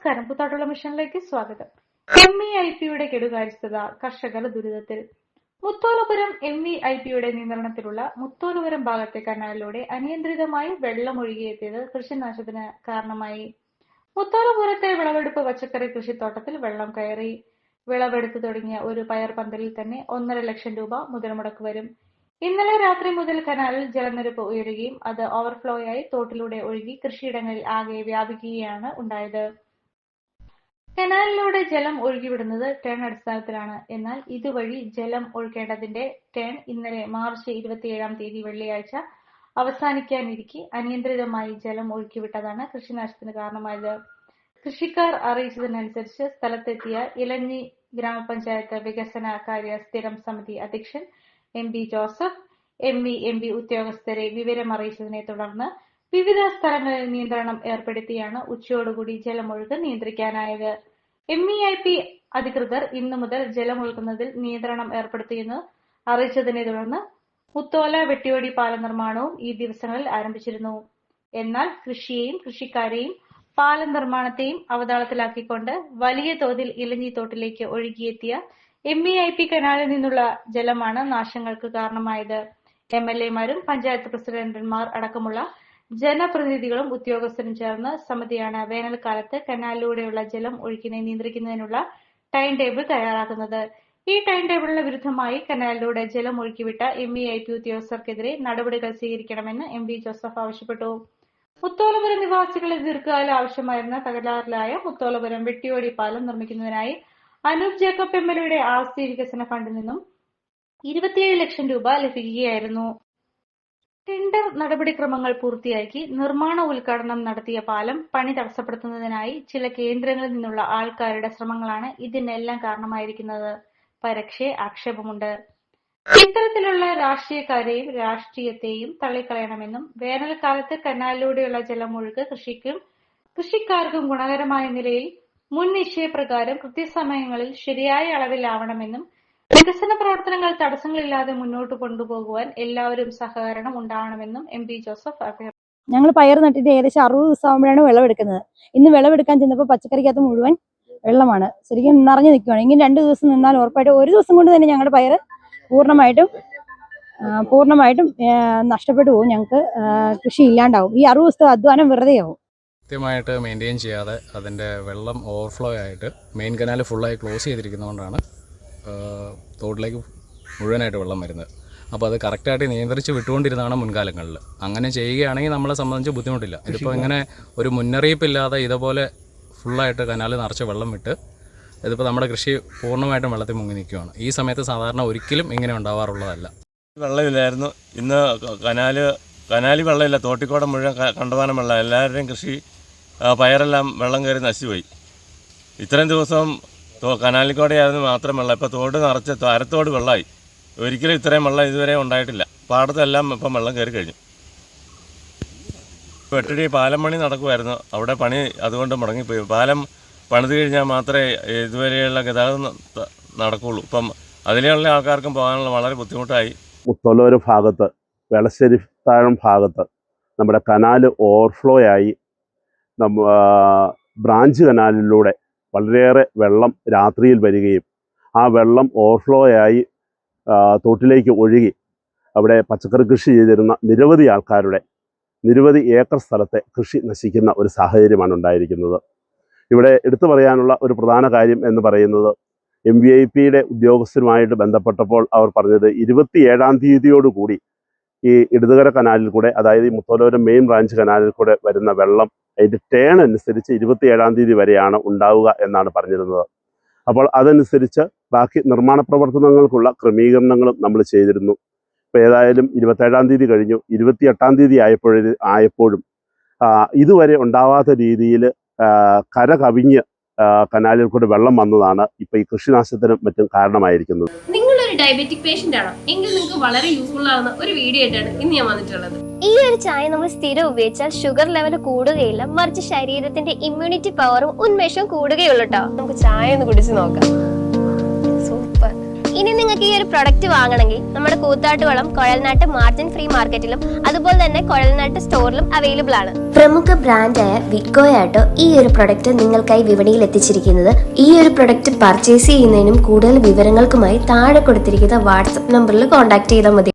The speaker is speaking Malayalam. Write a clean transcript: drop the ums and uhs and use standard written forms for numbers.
നമസ്കാരം. പുത്താട്ടുള്ള മിഷനിലേക്ക് സ്വാഗതം. MEIP-യുടെ കെടുകാര്യസ്ഥത കർഷകർ ദുരിതത്തിൽ. മുത്തോലപുരം MEIP-യുടെ നിയന്ത്രണത്തിലുള്ള മുത്തോലപുരം ഭാഗത്തെ കനാലിലൂടെ അനിയന്ത്രിതമായി വെള്ളം ഒഴുകിയെത്തിയത് കൃഷിനാശത്തിന് കാരണമായി. മുത്തോലപുരത്തെ വിളവെടുപ്പ് പച്ചക്കറി കൃഷിത്തോട്ടത്തിൽ വെള്ളം കയറി. വിളവെടുത്തു തുടങ്ങിയ ഒരു പയർ പന്തലിൽ തന്നെ 1.5 ലക്ഷം രൂപ മുതൽ മുടക്ക് വരും. ഇന്നലെ രാത്രി മുതൽ കനാലിൽ ജലനിരപ്പ് ഉയരുകയും അത് ഓവർഫ്ലോയായി തോട്ടിലൂടെ ഒഴുകി കൃഷിയിടങ്ങളിൽ ആകെ വ്യാപിക്കുകയാണ് ഉണ്ടായത്. കനാലിലൂടെ ജലം ഒഴുകിവിടുന്നത് ടേൺ അടിസ്ഥാനത്തിലാണ്. എന്നാൽ ഇതുവഴി ജലം ഒഴുക്കേണ്ടതിന്റെ ടേൺ ഇന്നലെ മാർച്ച് 27-ാം തീയതി വെള്ളിയാഴ്ച അവസാനിക്കാനിരിക്കെ അനിയന്ത്രിതമായി ജലം ഒഴുക്കിവിട്ടതാണ് കൃഷിനാശത്തിന് കാരണമായത്. കൃഷിക്കാർ അറിയിച്ചതനുസരിച്ച് സ്ഥലത്തെത്തിയ ഇലഞ്ഞി ഗ്രാമപഞ്ചായത്ത് വികസന കാര്യ സ്ഥിരം സമിതി അധ്യക്ഷൻ MB ജോസഫ്, MB ഉദ്യോഗസ്ഥരെ വിവരമറിയിച്ചതിനെ തുടർന്ന് വിവിധ സ്ഥലങ്ങളിൽ നിയന്ത്രണം ഏർപ്പെടുത്തിയാണ് ഉച്ചയോടുകൂടി ജലമൊഴുക്ക് നിയന്ത്രിക്കാനായത്. MEIP അധികൃതർ ഇന്നു മുതൽ ജലമൊഴുക്കുന്നതിൽ നിയന്ത്രണം ഏർപ്പെടുത്തിയെന്ന് അറിയിച്ചതിനെ തുടർന്ന് മുത്തോല വെട്ടിയോടി പാല നിർമ്മാണവും ഈ ദിവസങ്ങളിൽ ആരംഭിച്ചിരുന്നു. എന്നാൽ കൃഷിയെയും കൃഷിക്കാരെയും പാല നിർമ്മാണത്തെയും അവതാളത്തിലാക്കിക്കൊണ്ട് വലിയ തോതിൽ ഇലഞ്ഞി തോട്ടിലേക്ക് ഒഴുകിയെത്തിയ MEIP കനാലിൽ നിന്നുള്ള ജലമാണ് നാശങ്ങൾക്ക് കാരണമായത്. MLA-മാരും പഞ്ചായത്ത് പ്രസിഡന്റുമാർ അടക്കമുള്ള ജനപ്രതിനിധികളും ഉദ്യോഗസ്ഥരും ചേർന്ന് സമിതിയാണ് വേനൽക്കാലത്ത് കനാലിലൂടെയുള്ള ജലം ഒഴുക്കിനെ നിയന്ത്രിക്കുന്നതിനുള്ള ടൈം ടേബിൾ തയ്യാറാക്കുന്നത്. ഈ ടൈം ടേബിളിന് വിരുദ്ധമായി കനാലിലൂടെ ജലം ഒഴുക്കിവിട്ട MEIP ഉദ്യോഗസ്ഥർക്കെതിരെ നടപടികൾ സ്വീകരിക്കണമെന്ന് MB ജോസഫ് ആവശ്യപ്പെട്ടു. മുത്തോലപുരം നിവാസികളെ ദീർഘകാല ആവശ്യമായിരുന്ന തകരാറിലായ മുത്തോലപുരം വെട്ടിയോടി പാലം നിർമ്മിക്കുന്നതിനായി അനൂപ് ജേക്കബ് MLA-യുടെ ആസ്തി വികസന ഫണ്ടിൽ നിന്നും 27 ലക്ഷം രൂപ ലഭിക്കുകയായിരുന്നു. ടെൻഡർ നടപടിക്രമങ്ങൾ പൂർത്തിയാക്കി നിർമ്മാണ ഉദ്ഘാടനം നടത്തിയ പാലം പണി തടസ്സപ്പെടുത്തുന്നതിനായി ചില കേന്ദ്രങ്ങളിൽ നിന്നുള്ള ആൾക്കാരുടെ ശ്രമങ്ങളാണ് ഇതിനെല്ലാം കാരണമായിരിക്കുന്നത്. പരക്കെ ആക്ഷേപമുണ്ട്. ഇത്തരത്തിലുള്ള രാഷ്ട്രീയക്കാരെയും രാഷ്ട്രീയത്തെയും തള്ളിക്കളയണമെന്നും വേനൽക്കാലത്ത് കനാലിലൂടെയുള്ള ജലമൊഴുക്ക് കൃഷിക്കാർക്കും ഗുണകരമായ നിലയിൽ മുൻ നിശ്ചയപ്രകാരം കൃത്യസമയങ്ങളിൽ ശരിയായ അളവിലാവണമെന്നും വികസന പ്രവർത്തനങ്ങൾ തടസ്സങ്ങളില്ലാതെ മുന്നോട്ട് കൊണ്ടുപോകുവാൻ എല്ലാവരും സഹകരണം ഉണ്ടാവണമെന്നും MB ജോസഫ് അഭ്യർത്ഥിച്ചു. ഞങ്ങൾ പയർ നട്ടിട്ട് ഏകദേശം 60 ദിവസമാകുമ്പോഴാണ് വിളവെടുക്കുന്നത്. ഇന്ന് വിളവെടുക്കാൻ ചെന്നപ്പോൾ പച്ചക്കറിക്കകത്ത് മുഴുവൻ വെള്ളമാണ്, ശരിക്കും നിറഞ്ഞു നിൽക്കുകയാണ്. ഇങ്ങനെ 2 ദിവസം നിന്നാൽ ഉറപ്പായിട്ടും 1 ദിവസം കൊണ്ട് തന്നെ ഞങ്ങളുടെ പയർ പൂർണ്ണമായിട്ടും നഷ്ടപ്പെട്ടു പോകും. ഞങ്ങൾക്ക് കൃഷി ഇല്ലാണ്ടാവും. ഈ 60 ദിവസത്തെ അധ്വാനം വെറുതെയാവും. കൃത്യമായിട്ട് മെയിൻറ്റെയിൻ ചെയ്യാതെ അതിൻ്റെ വെള്ളം ഓവർഫ്ലോ ആയിട്ട് മെയിൻ കനാൽ ഫുള്ളായി ക്ലോസ് ചെയ്തിരിക്കുന്നതുകൊണ്ടാണ് തോട്ടിലേക്ക് മുഴുവനായിട്ട് വെള്ളം വരുന്നത്. അപ്പോൾ അത് കറക്റ്റായിട്ട് നിയന്ത്രിച്ച് വിട്ടുകൊണ്ടിരുന്നതാണ് മുൻകാലങ്ങളിൽ. അങ്ങനെ ചെയ്യുകയാണെങ്കിൽ നമ്മളെ സംബന്ധിച്ച് ബുദ്ധിമുട്ടില്ല. ഇതിപ്പോൾ ഇങ്ങനെ ഒരു മുന്നറിയിപ്പില്ലാതെ ഇതുപോലെ ഫുള്ളായിട്ട് കനാൽ നിറച്ച് വെള്ളം വിട്ട് ഇതിപ്പോൾ നമ്മുടെ കൃഷി പൂർണ്ണമായിട്ടും വെള്ളത്തിൽ മുങ്ങി നിൽക്കുകയാണ്. ഈ സമയത്ത് സാധാരണ ഒരിക്കലും ഇങ്ങനെ ഉണ്ടാവാറുള്ളതല്ല. വെള്ളമില്ലായിരുന്നു. ഇന്ന് കനാലിൽ വെള്ളമില്ല. തോട്ടിക്കോടെ മുഴുവൻ കണ്ടമാനം വെള്ളം. എല്ലാവരുടെയും കൃഷി പയറെല്ലാം വെള്ളം കയറി നശിച്ചുപോയി. ഇത്രയും ദിവസം കനാലിൽ കൂടെയായിരുന്നു മാത്രം വെള്ളം. ഇപ്പോൾ തോട് നിറച്ച് അരത്തോട് വെള്ളമായി. ഒരിക്കലും ഇത്രയും വെള്ളം ഇതുവരെ ഉണ്ടായിട്ടില്ല. പാടത്തെല്ലാം ഇപ്പം വെള്ളം കയറി കഴിഞ്ഞു. വെട്ടടി പാലം പണി നടക്കുമായിരുന്നു. അവിടെ പണി അതുകൊണ്ട് മുടങ്ങിപ്പോയി. പാലം പണിത് കഴിഞ്ഞാൽ മാത്രമേ ഇതുവരെയുള്ള ഗതാഗതം നടക്കുകയുള്ളൂ. ഇപ്പം അതിലുള്ള ആൾക്കാർക്കും പോകാനുള്ള വളരെ ബുദ്ധിമുട്ടായി. മുത്തോലപുരം ഭാഗത്ത് വെളശ്ശേരി താഴം ഭാഗത്ത് നമ്മുടെ കനാൽ ഓവർഫ്ലോ ആയി ബ്രാഞ്ച് കനാലിലൂടെ വളരെയേറെ വെള്ളം രാത്രിയിൽ വരികയും ആ വെള്ളം ഓവർഫ്ലോ ആയി തോട്ടിലേക്ക് ഒഴുകി അവിടെ പച്ചക്കറി കൃഷി ചെയ്തിരുന്ന നിരവധി ഏക്കർ സ്ഥലത്തെ കൃഷി നശിക്കുന്ന ഒരു സാഹചര്യമാണ് ഉണ്ടായിരിക്കുന്നത്. ഇവിടെ എടുത്തു പറയാനുള്ള ഒരു പ്രധാന കാര്യം എന്ന് പറയുന്നത് MEIP-യുടെ ഉദ്യോഗസ്ഥരുമായിട്ട് ബന്ധപ്പെട്ടപ്പോൾ അവർ പറഞ്ഞത് 27-ാം തീയതിയോടുകൂടി ഈ ഇടതുകര കനാലിൽ കൂടെ, അതായത് ഈ മുത്തോലപുരം മെയിൻ ബ്രാഞ്ച് കനാലിൽ കൂടെ വരുന്ന വെള്ളം അതിൻ്റെ ടേൺ അനുസരിച്ച് 27-ാം തീയതി വരെയാണ് ഉണ്ടാവുക എന്നാണ് പറഞ്ഞിരുന്നത്. അപ്പോൾ അതനുസരിച്ച് ബാക്കി നിർമ്മാണ പ്രവർത്തനങ്ങൾക്കുള്ള ക്രമീകരണങ്ങളും നമ്മൾ ചെയ്തിരുന്നു. ഇപ്പോൾ ഏതായാലും 27-ാം തീയതി കഴിഞ്ഞു. 28-ാം തീയതി ആയപ്പോഴും ഇതുവരെ ഉണ്ടാവാത്ത രീതിയിൽ കര കവിഞ്ഞ് കനാലിൽ കൂടെ വെള്ളം വന്നതാണ് ഇപ്പോൾ ഈ കൃഷിനാശത്തിനും മറ്റും കാരണമായിരിക്കുന്നത്. നിങ്ങളൊരു ഡയബറ്റിക് പേഷ്യന്റ് ആണോ എങ്കിൽ നിങ്ങൾക്ക് വളരെ യൂസ്ഫുൾ ആവുന്ന ഒരു വീഡിയോ ആയിട്ടാണ് ഇന്ന് ഞാൻ വന്നിട്ടുള്ളത്. ഈ ഒരു ചായ നമ്മൾ സ്ഥിരം ഉപയോഗിച്ചാൽ ഷുഗർ ലെവൽ കൂടുകയില്ല, മറിച്ച് ശരീരത്തിന്റെ ഇമ്മ്യൂണിറ്റി പവറും ഉന്മേഷവും കൂടുകയുള്ളൂ കേട്ടോ. നമുക്ക് ചായ ഒന്ന് കുടിച്ച് നോക്കാം. സൂപ്പർ. ഇനി നിങ്ങൾക്ക് ഈ ഒരു പ്രൊഡക്റ്റ് വാങ്ങണമെങ്കിൽ നമ്മുടെ കൂത്താട്ടുകുളം കുഴൽനാട്ട് മാർജിൻ ഫ്രീ മാർക്കറ്റിലും അതുപോലെ തന്നെ കുഴൽനാട്ട് സ്റ്റോറിലും അവൈലബിൾ ആണ്. പ്രമുഖ ബ്രാൻഡായ വിക്കോയാട്ടോ ഈ ഒരു പ്രൊഡക്റ്റ് നിങ്ങൾക്കായി വിപണിയിൽ എത്തിച്ചിരിക്കുന്നത്. ഈ ഒരു പ്രൊഡക്റ്റ് പർച്ചേസ് ചെയ്യുന്നതിനും കൂടുതൽ വിവരങ്ങൾക്കുമായി താഴെ കൊടുത്തിരിക്കുന്ന വാട്സപ്പ് നമ്പറിൽ കോൺടാക്ട് ചെയ്താൽ മതി.